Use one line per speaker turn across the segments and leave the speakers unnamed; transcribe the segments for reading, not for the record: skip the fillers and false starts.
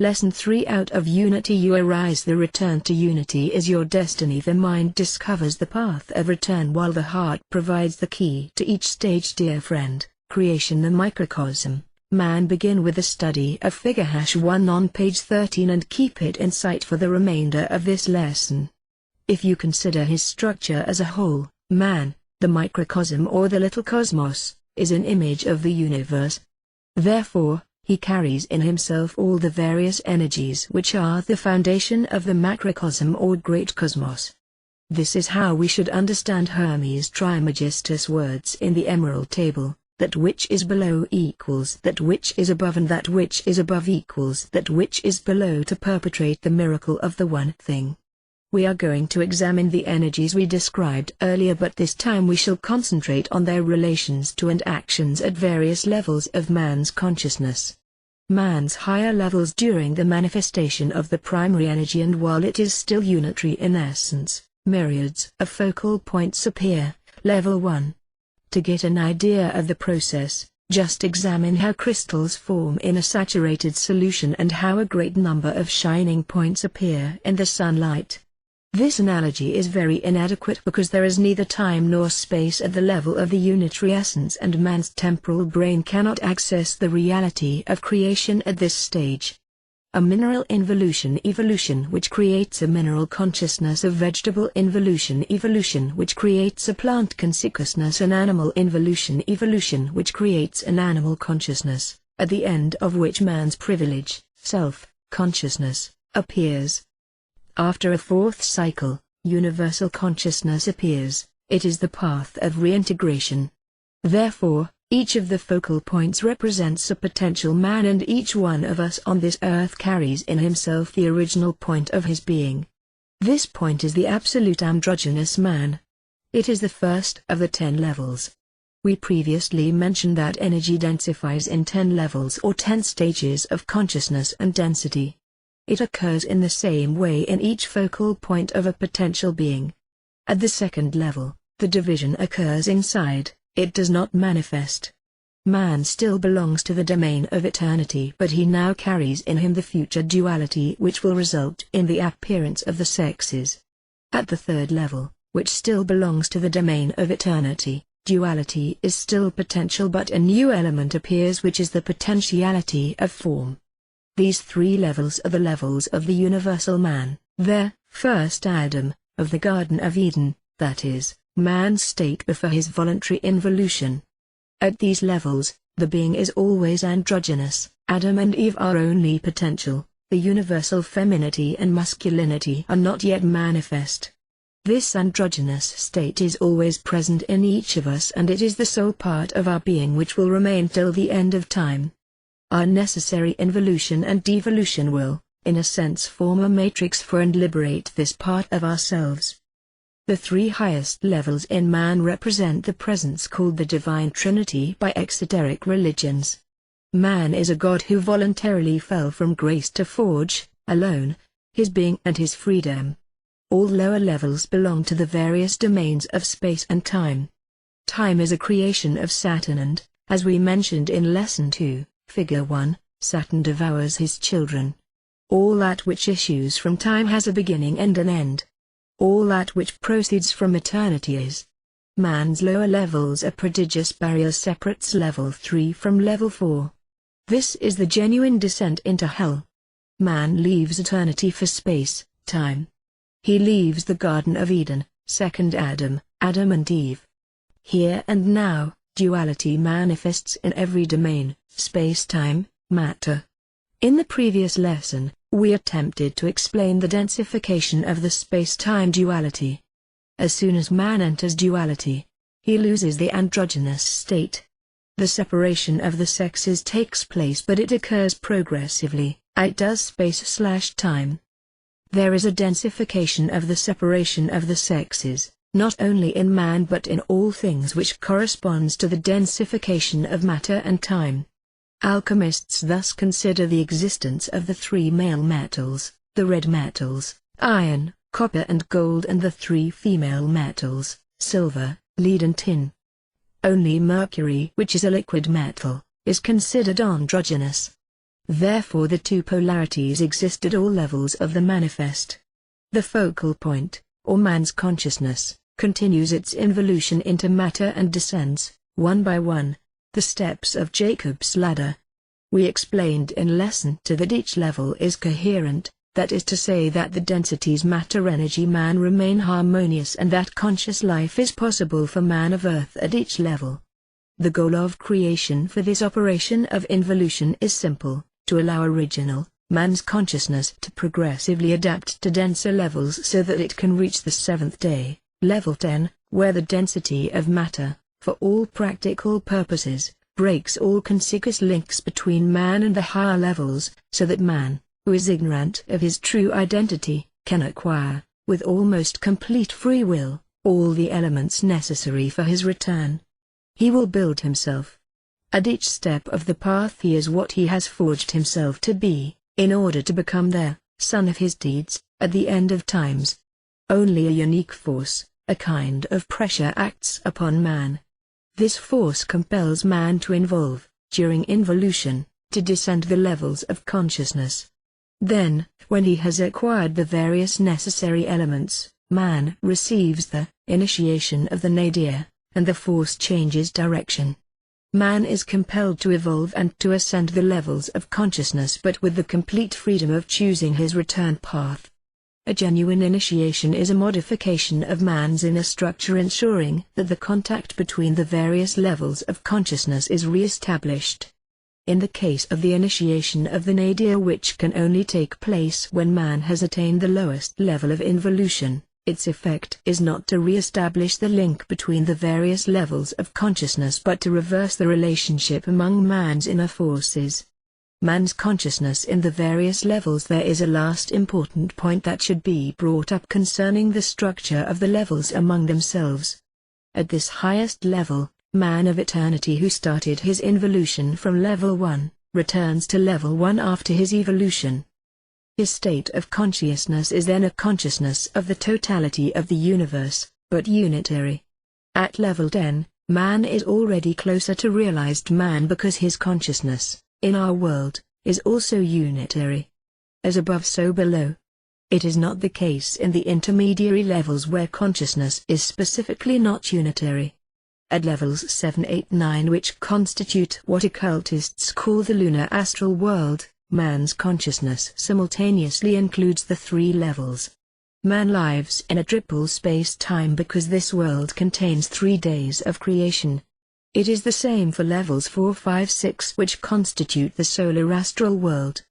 Lesson 3 Out of unity you arise. The return to unity is your destiny. The mind discovers the path of return while the heart provides the key to each stage. Dear friend, creation the microcosm, man. Begin with the study of figure #1 on page 13 and keep it in sight for the remainder of this lesson. If you consider his structure as a whole, man, the microcosm or the little cosmos, is an image of the universe. Therefore, he carries in himself all the various energies which are the foundation of the macrocosm or great cosmos. This is how we should understand Hermes Trismegistus' words in the Emerald Table: that which is below equals that which is above, and that which is above equals that which is below, to perpetrate the miracle of the one thing. We are going to examine the energies we described earlier, but this time we shall concentrate on their relations to and actions at various levels of man's consciousness. Man's higher levels during the manifestation of the primary energy, and while it is still unitary in essence, myriads of focal points appear. Level 1. To get an idea of the process, just examine how crystals form in a saturated solution and how a great number of shining points appear in the sunlight. This analogy is very inadequate because there is neither time nor space at the level of the unitary essence, and man's temporal brain cannot access the reality of creation at this stage. A mineral involution evolution which creates a mineral consciousness, a vegetable involution evolution which creates a plant consciousness, an animal involution evolution which creates an animal consciousness, at the end of which man's privilege, self-consciousness, appears. After a fourth cycle, universal consciousness appears. It is the path of reintegration. Therefore, each of the focal points represents a potential man, and each one of us on this earth carries in himself the original point of his being. This point is the absolute androgynous man. It is the first of the 10 levels. We previously mentioned that energy densifies in 10 levels or 10 stages of consciousness and density. It occurs in the same way in each focal point of a potential being. At the second level, the division occurs inside, it does not manifest. Man still belongs to the domain of eternity, but he now carries in him the future duality which will result in the appearance of the sexes. At the third level, which still belongs to the domain of eternity, duality is still potential, but a new element appears which is the potentiality of form. These 3 levels are the levels of the universal man, the first Adam, of the Garden of Eden, that is, man's state before his voluntary involution. At these levels, the being is always androgynous. Adam and Eve are only potential, the universal femininity and masculinity are not yet manifest. This androgynous state is always present in each of us, and it is the sole part of our being which will remain till the end of time. Our necessary involution and devolution will, in a sense, form a matrix for and liberate this part of ourselves. The 3 highest levels in man represent the presence called the Divine Trinity by exoteric religions. Man is a god who voluntarily fell from grace to forge, alone, his being and his freedom. All lower levels belong to the various domains of space and time. Time is a creation of Saturn, and, as we mentioned in Lesson 2, Figure 1, Saturn devours his children. All that which issues from time has a beginning and an end. All that which proceeds from eternity is. Man's lower levels are prodigious barriers separates level 3 from level 4. This is the genuine descent into hell. Man leaves eternity for space, time. He leaves the Garden of Eden, second Adam, Adam and Eve. Here and now, duality manifests in every domain, space-time, matter. In the previous lesson, we attempted to explain the densification of the space-time duality. As soon as man enters duality, he loses the androgynous state. The separation of the sexes takes place, but it occurs progressively, as does space/time. There is a densification of the separation of the sexes, not only in man but in all things, which corresponds to the densification of matter and time. Alchemists thus consider the existence of the 3 male metals, the red metals, iron, copper and gold, and the 3 female metals, silver, lead and tin. Only mercury, which is a liquid metal, is considered androgynous. Therefore the two polarities exist at all levels of the manifest. The focal point, or man's consciousness, continues its involution into matter and descends, one by one, the steps of Jacob's ladder. We explained in Lesson 2 that each level is coherent, that is to say that the densities matter, energy, man remain harmonious, and that conscious life is possible for man of Earth at each level. The goal of creation for this operation of involution is simple: to allow original, man's consciousness to progressively adapt to denser levels so that it can reach the seventh day, level 10, where the density of matter, for all practical purposes, breaks all contiguous links between man and the higher levels, so that man, who is ignorant of his true identity, can acquire, with almost complete free will, all the elements necessary for his return. He will build himself. At each step of the path he is what he has forged himself to be, in order to become the son of his deeds, at the end of times. Only a unique force, a kind of pressure, acts upon man. This force compels man to evolve, during involution, to descend the levels of consciousness. Then, when he has acquired the various necessary elements, man receives the initiation of the nadir, and the force changes direction. Man is compelled to evolve and to ascend the levels of consciousness, but with the complete freedom of choosing his return path. A genuine initiation is a modification of man's inner structure, ensuring that the contact between the various levels of consciousness is re-established. In the case of the initiation of the nadir, which can only take place when man has attained the lowest level of involution, its effect is not to re-establish the link between the various levels of consciousness but to reverse the relationship among man's inner forces. Man's consciousness in the various levels. There is a last important point that should be brought up concerning the structure of the levels among themselves. At this highest level, man of eternity who started his involution from level 1, returns to level 1 after his evolution. His state of consciousness is then a consciousness of the totality of the universe, but unitary. At level 10, man is already closer to realized man because his consciousness, in our world, is also unitary. As above so below. It is not the case in the intermediary levels where consciousness is specifically not unitary. At levels 7, 8, 9, which constitute what occultists call the lunar astral world, man's consciousness simultaneously includes the three levels. Man lives in a triple space-time because this world contains 3 days of creation. It is the same for levels 4, 5, 6, which constitute the solar astral world.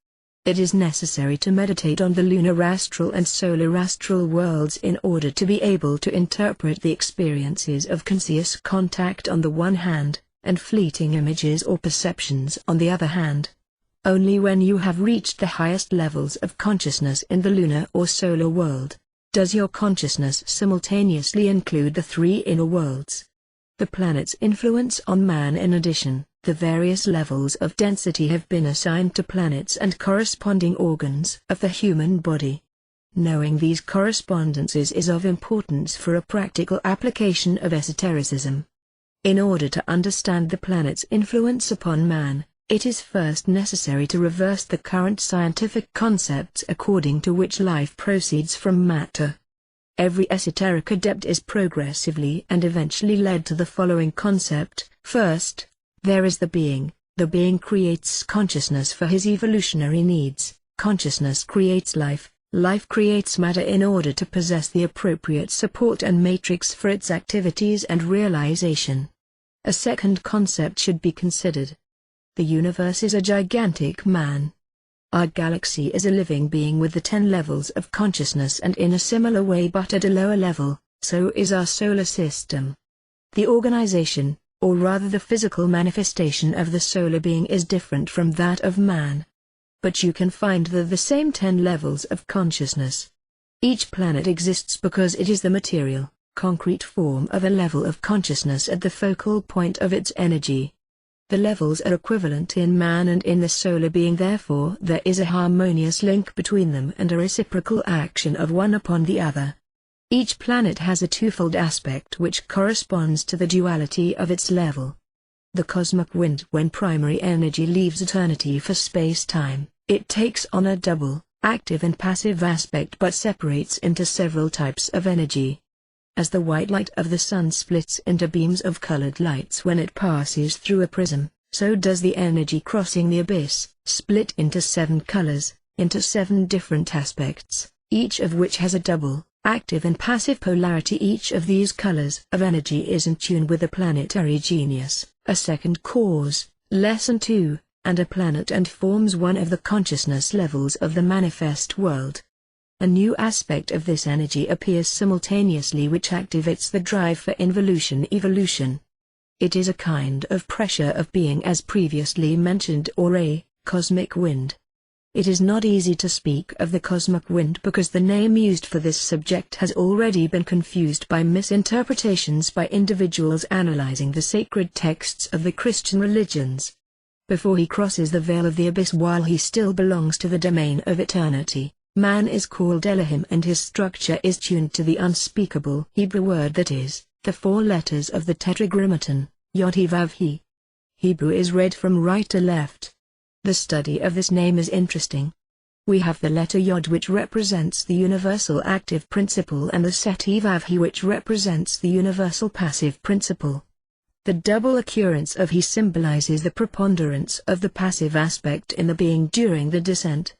It is necessary to meditate on the lunar astral and solar astral worlds in order to be able to interpret the experiences of conscious contact on the one hand, and fleeting images or perceptions on the other hand. Only when you have reached the highest levels of consciousness in the lunar or solar world, does your consciousness simultaneously include the three inner worlds. The planet's influence on man. In addition, the various levels of density have been assigned to planets and corresponding organs of the human body. Knowing these correspondences is of importance for a practical application of esotericism. In order to understand the planet's influence upon man, it is first necessary to reverse the current scientific concepts according to which life proceeds from matter. Every esoteric adept is progressively and eventually led to the following concept: first, there is the being. The being creates consciousness for his evolutionary needs. Consciousness creates life. Life creates matter in order to possess the appropriate support and matrix for its activities and realization. A second concept should be considered. The universe is a gigantic man. Our galaxy is a living being with the 10 levels of consciousness, and in a similar way but at a lower level, so is our solar system. The organization, or rather the physical manifestation of the solar being, is different from that of man. But you can find the same 10 levels of consciousness. Each planet exists because it is the material, concrete form of a level of consciousness at the focal point of its energy. The levels are equivalent in man and in the solar being, therefore there is a harmonious link between them and a reciprocal action of one upon the other. Each planet has a twofold aspect which corresponds to the duality of its level. The cosmic wind. When primary energy leaves eternity for space-time, it takes on a double, active and passive aspect but separates into several types of energy. As the white light of the sun splits into beams of colored lights when it passes through a prism, so does the energy crossing the abyss, split into 7 colors, into 7 different aspects, each of which has a double, active and passive polarity. Each of these colors of energy is in tune with a planetary genius, a second cause, lesson 2, and a planet, and forms one of the consciousness levels of the manifest world. A new aspect of this energy appears simultaneously which activates the drive for evolution. It is a kind of pressure of being as previously mentioned, or a cosmic wind. It is not easy to speak of the cosmic wind because the name used for this subject has already been confused by misinterpretations by individuals analyzing the sacred texts of the Christian religions. Before he crosses the veil of the abyss while he still belongs to the domain of eternity, man is called Elohim, and his structure is tuned to the unspeakable Hebrew word that is, the 4 letters of the Tetragrammaton, Yod He Vav He. Hebrew is read from right to left. The study of this name is interesting. We have the letter Yod which represents the universal active principle and the set He Vav He which represents the universal passive principle. The double occurrence of He symbolizes the preponderance of the passive aspect in the being during the descent.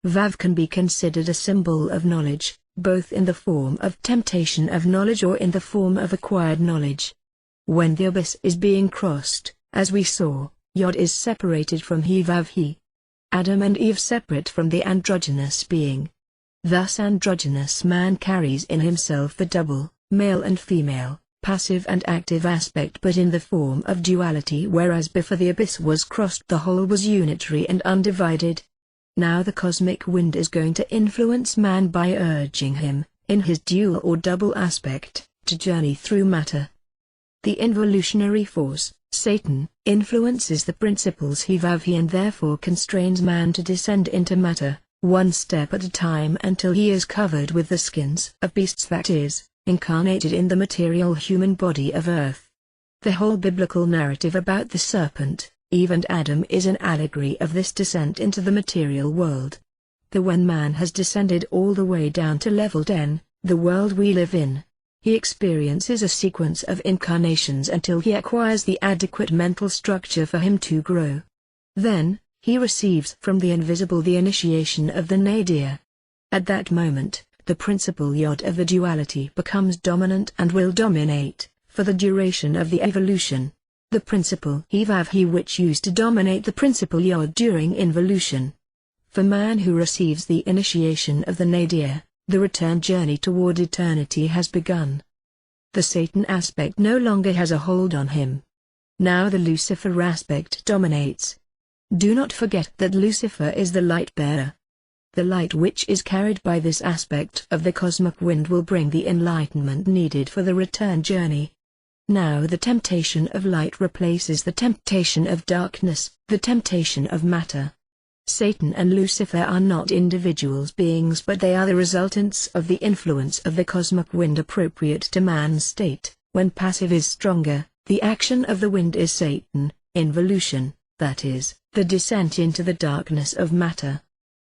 Vav can be considered a symbol of knowledge, both in the form of temptation of knowledge or in the form of acquired knowledge. When the abyss is being crossed, as we saw, Yod is separated from He Vav He. Adam and Eve separate from the androgynous being. Thus androgynous man carries in himself the double, male and female, passive and active aspect but in the form of duality, whereas before the abyss was crossed the whole was unitary and undivided. Now the cosmic wind is going to influence man by urging him, in his dual or double aspect, to journey through matter. The involutionary force, Satan, influences the principles He Vav He and therefore constrains man to descend into matter, one step at a time until he is covered with the skins of beasts, that is, incarnated in the material human body of earth. The whole biblical narrative about the serpent, Eve and Adam is an allegory of this descent into the material world. When man has descended all the way down to level 10, the world we live in, he experiences a sequence of incarnations until he acquires the adequate mental structure for him to grow. Then, he receives from the invisible the initiation of the nadir. At that moment, the principle Yod of the duality becomes dominant and will dominate, for the duration of the evolution. The principle He Vav He which used to dominate the principle Yod during involution. For man who receives the initiation of the nadir, the return journey toward eternity has begun. The Satan aspect no longer has a hold on him. Now the Lucifer aspect dominates. Do not forget that Lucifer is the light bearer. The light which is carried by this aspect of the cosmic wind will bring the enlightenment needed for the return journey. Now the temptation of light replaces the temptation of darkness, the temptation of matter. Satan and Lucifer are not individuals beings, but they are the resultants of the influence of the cosmic wind appropriate to man's state. When passive is stronger, the action of the wind is Satan, involution, that is, the descent into the darkness of matter.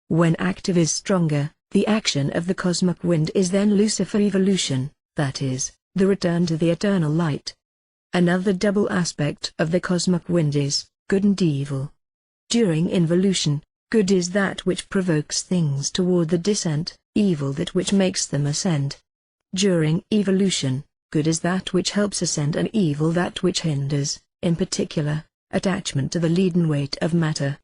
When active is stronger, the action of the cosmic wind is then Lucifer, evolution, that is, the return to the eternal light. Another double aspect of the cosmic wind is good and evil. During involution, good is that which provokes things toward the descent, evil that which makes them ascend. During evolution, good is that which helps ascend and evil that which hinders, in particular, attachment to the leaden weight of matter.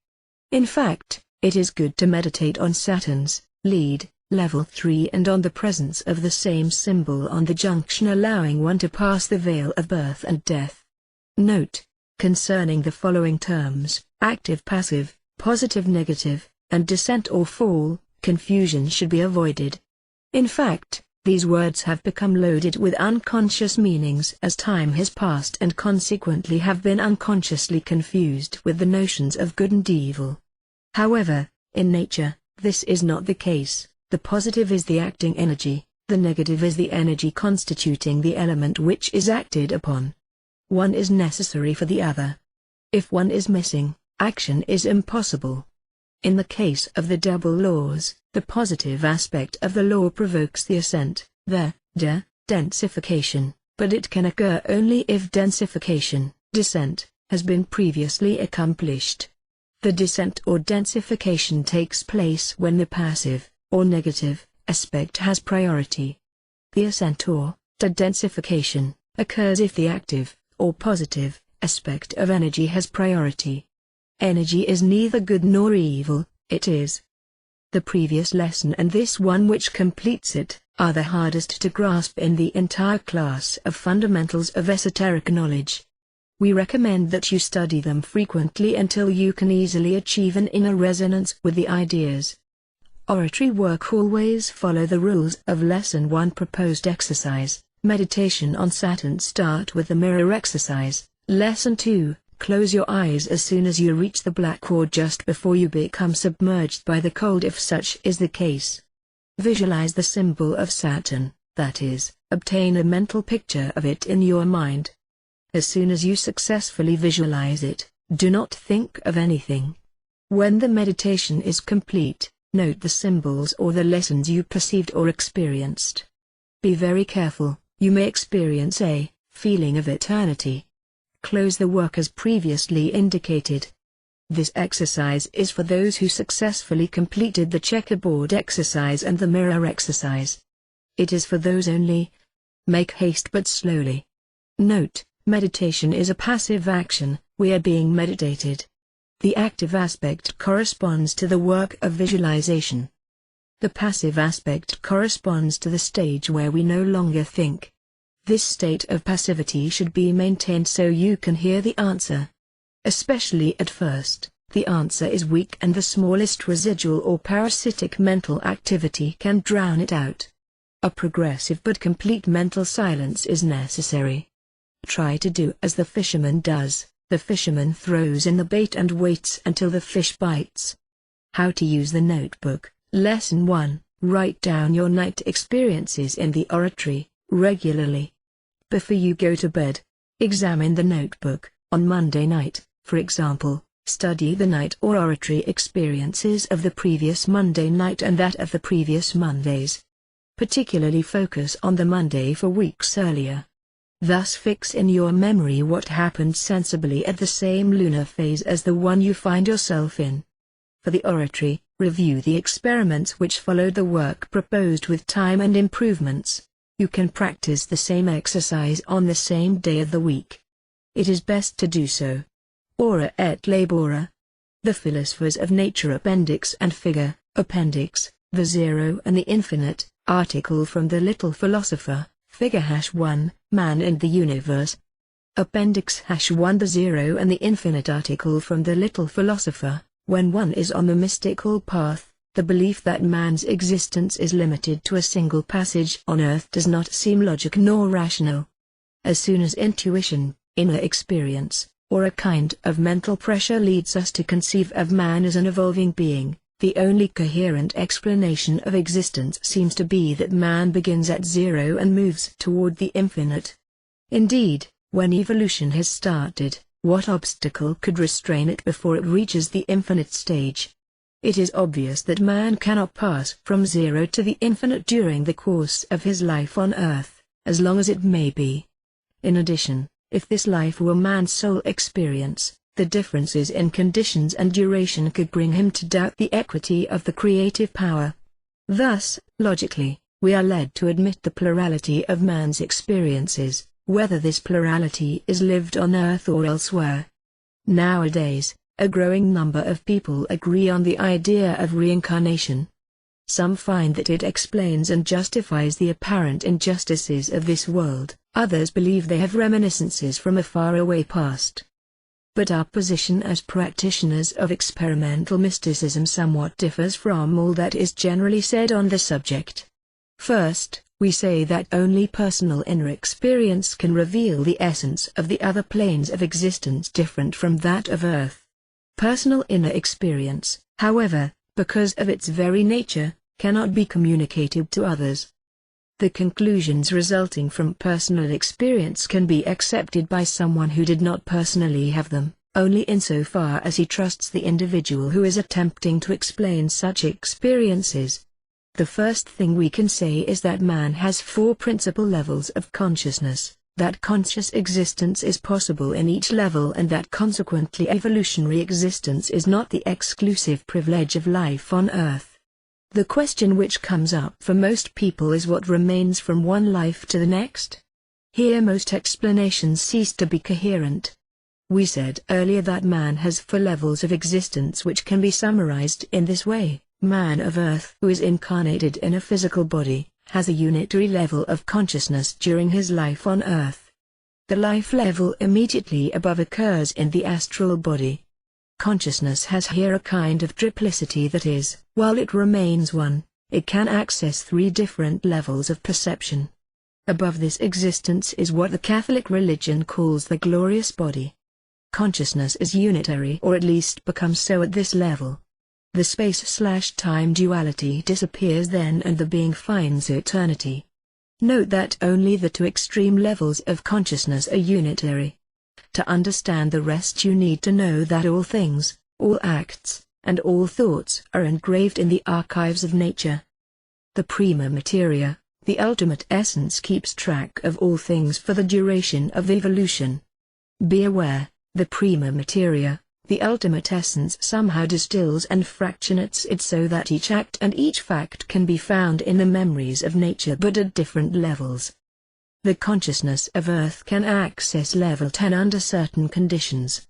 In fact, it is good to meditate on Saturn's lead, level 3, and on the presence of the same symbol on the junction, allowing one to pass the veil of birth and death. Note: concerning the following terms, active, passive, positive, negative, and descent or fall, confusion should be avoided. In fact, these words have become loaded with unconscious meanings as time has passed and consequently have been unconsciously confused with the notions of good and evil. However, in nature, this is not the case. The positive is the acting energy, the negative is the energy constituting the element which is acted upon. One is necessary for the other, If one is missing, action is impossible. In the case of the double laws, the positive aspect of the law provokes the ascent, the densification, but it can occur only if densification, descent, has been previously accomplished. The descent or densification takes place when the passive, or negative, aspect has priority. The ascent or densification occurs if the active, or positive, aspect of energy has priority. Energy is neither good nor evil, it is. The previous lesson and this one which completes it, are the hardest to grasp in the entire class of fundamentals of esoteric knowledge. We recommend that you study them frequently until you can easily achieve an inner resonance with the ideas. Oratory work always follow the rules of Lesson 1 proposed exercise. Meditation on Saturn. Start with the mirror exercise. Lesson 2, close your eyes as soon as you reach the black or just before you become submerged by the cold if such is the case. Visualize the symbol of Saturn, that is, obtain a mental picture of it in your mind. As soon as you successfully visualize it, do not think of anything. When the meditation is complete, note the symbols or the lessons you perceived or experienced. Be very careful, you may experience a feeling of eternity. Close the work as previously indicated. This exercise is for those who successfully completed the checkerboard exercise and the mirror exercise. It is for those only. Make haste but slowly. Note, meditation is a passive action, we are being meditated. The active aspect corresponds to the work of visualization. The passive aspect corresponds to the stage where we no longer think. This state of passivity should be maintained so you can hear the answer. Especially at first, the answer is weak and the smallest residual or parasitic mental activity can drown it out. A progressive but complete mental silence is necessary. Try to do as the fisherman does. The fisherman throws in the bait and waits until the fish bites. How to use the notebook. Lesson 1, write down your night experiences in the oratory, regularly. Before you go to bed, examine the notebook. On Monday night, for example, study the night or oratory experiences of the previous Monday night and that of the previous Mondays. Particularly focus on the Monday for weeks earlier. Thus fix in your memory what happened sensibly at the same lunar phase as the one you find yourself in. For the oratory, review the experiments which followed the work proposed with time and improvements. You can practice the same exercise on the same day of the week. It is best to do so. Ora et labora. The philosophers of nature. Appendix and figure. Appendix, the zero and the infinite. Article from the little philosopher. Figure #1, man and the universe. Appendix #1, the zero and the infinite. Article from the little philosopher. When one is on the mystical path, the belief that man's existence is limited to a single passage on earth does not seem logical nor rational. As soon as intuition, inner experience, or a kind of mental pressure leads us to conceive of man as an evolving being, the only coherent explanation of existence seems to be that man begins at zero and moves toward the infinite. Indeed, when evolution has started, what obstacle could restrain it before it reaches the infinite stage? It is obvious that man cannot pass from zero to the infinite during the course of his life on earth, as long as it may be. In addition, if this life were man's sole experience, the differences in conditions and duration could bring him to doubt the equity of the creative power. Thus, logically, we are led to admit the plurality of man's experiences, whether this plurality is lived on earth or elsewhere. Nowadays, a growing number of people agree on the idea of reincarnation. Some find that it explains and justifies the apparent injustices of this world, others believe they have reminiscences from a faraway past. But our position as practitioners of experimental mysticism somewhat differs from all that is generally said on the subject. First, we say that only personal inner experience can reveal the essence of the other planes of existence different from that of Earth. Personal inner experience, however, because of its very nature, cannot be communicated to others. The conclusions resulting from personal experience can be accepted by someone who did not personally have them, only insofar as he trusts the individual who is attempting to explain such experiences. The first thing we can say is that man has four principal levels of consciousness, that conscious existence is possible in each level, and that consequently evolutionary existence is not the exclusive privilege of life on Earth. The question which comes up for most people is what remains from one life to the next? Here most explanations cease to be coherent. We said earlier that man has four levels of existence which can be summarized in this way. Man of Earth, who is incarnated in a physical body, has a unitary level of consciousness during his life on Earth. The life level immediately above occurs in the astral body. Consciousness has here a kind of triplicity, that is, while it remains one, it can access three different levels of perception. Above this existence is what the Catholic religion calls the glorious body. Consciousness is unitary, or at least becomes so at this level. The space/time duality disappears then, and the being finds eternity. Note that only the two extreme levels of consciousness are unitary. To understand the rest you need to know that all things, all acts, and all thoughts are engraved in the archives of nature. The prima materia, the ultimate essence, keeps track of all things for the duration of evolution. Be aware, the prima materia, the ultimate essence, somehow distills and fractionates it so that each act and each fact can be found in the memories of nature, but at different levels. The consciousness of Earth can access level 10 under certain conditions.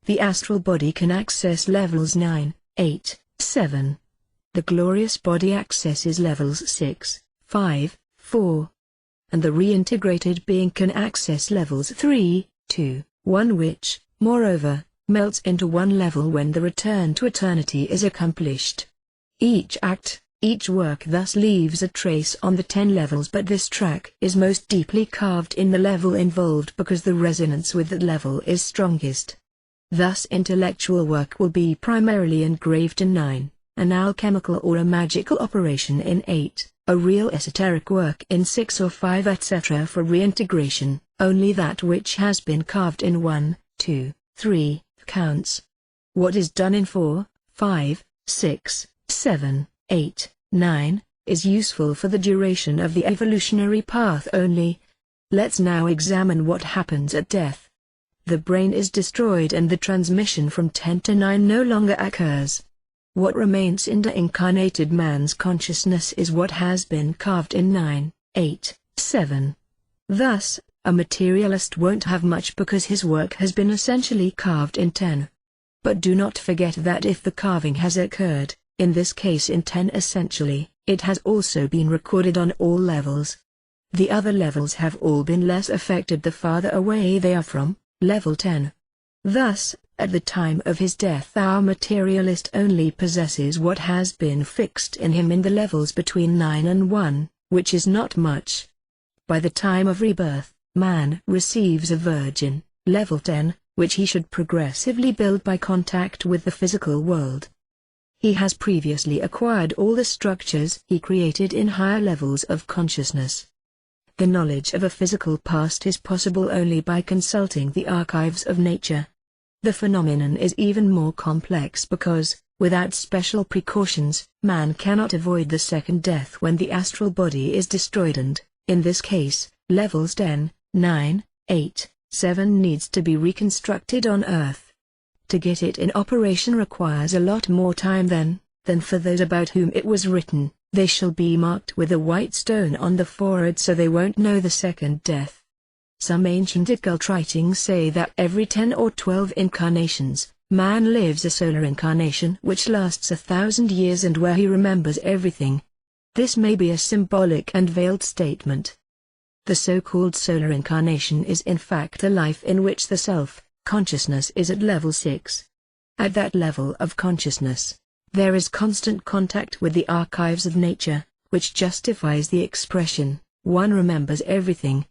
The astral body can access levels 9, 8, 7. The glorious body accesses levels 6, 5, 4. And the reintegrated being can access levels 3, 2, 1, which, moreover, melts into one level when the return to eternity is accomplished. Each act, each work thus leaves a trace on the 10 levels, but this track is most deeply carved in the level involved because the resonance with that level is strongest. Thus intellectual work will be primarily engraved in 9, an alchemical or a magical operation in 8, a real esoteric work in 6 or 5, etc. For reintegration, only that which has been carved in 1, 2, 3, counts. What is done in 4, 5, 6, 7, 8, 9, is useful for the duration of the evolutionary path only. Let's now examine what happens at death. The brain is destroyed and the transmission from 10 to 9 no longer occurs. What remains in the incarnated man's consciousness is what has been carved in 9, 8, 7. Thus, a materialist won't have much because his work has been essentially carved in 10. But do not forget that if the carving has occurred, in this case in 10 essentially, it has also been recorded on all levels. The other levels have all been less affected the farther away they are from level 10. Thus, at the time of his death our materialist only possesses what has been fixed in him in the levels between 9 and 1, which is not much. By the time of rebirth, man receives a virgin, level 10, which he should progressively build by contact with the physical world. He has previously acquired all the structures he created in higher levels of consciousness. The knowledge of a physical past is possible only by consulting the archives of nature. The phenomenon is even more complex because, without special precautions, man cannot avoid the second death when the astral body is destroyed and, in this case, levels 10, 9, 8, 7 needs to be reconstructed on Earth. To get it in operation requires a lot more time than for those about whom it was written. They shall be marked with a white stone on the forehead so they won't know the second death. Some ancient occult writings say that every 10 or 12 incarnations, man lives a solar incarnation which lasts 1,000 years and where he remembers everything. This may be a symbolic and veiled statement. The so-called solar incarnation is in fact a life in which the self-consciousness is at level 6. At that level of consciousness, there is constant contact with the archives of nature, which justifies the expression, one remembers everything.